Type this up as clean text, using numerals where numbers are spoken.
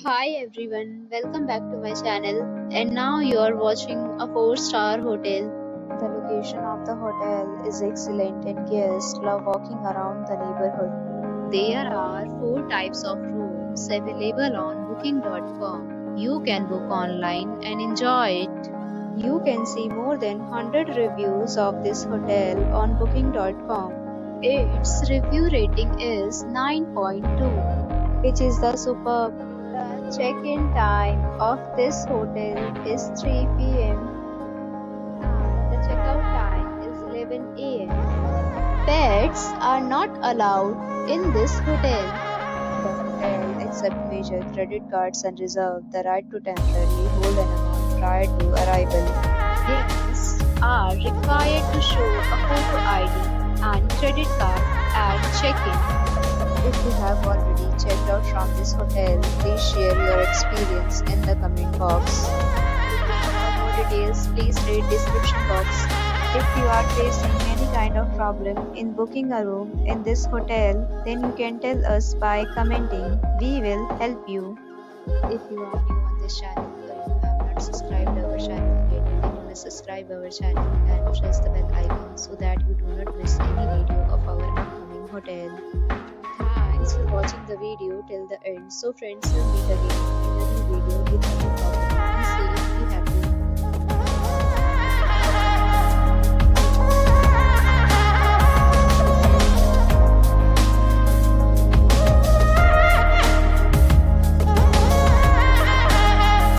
Hi everyone, welcome back to my channel. And now you are watching a 4-star hotel. The location of the hotel is excellent and guests love walking around the neighborhood. There are 4 types of rooms available on booking.com. You can book online and enjoy it. You can see more than 100 reviews of this hotel on booking.com, Its review rating is 9.2. which is the superb. The check-in time of this hotel is 3 p.m. and the checkout time is 11 a.m. Pets are not allowed in this hotel. The hotel accepts major credit cards and reserves the right to temporarily hold an amount prior to arrival. Guests are required to show a photo ID and credit card at check-in. If you have already checked out from this hotel, please share your experience in the comment box. For more details, please read description box. If you are facing any kind of problem in booking a room in this hotel, then you can tell us by commenting. We will help you. If you are new on this channel or you have not subscribed our channel yet, then you must subscribe our channel and press the bell icon so that you do not miss any video of our upcoming hotel. Thanks for watching the video till the end. So friends, we'll meet again in a new video with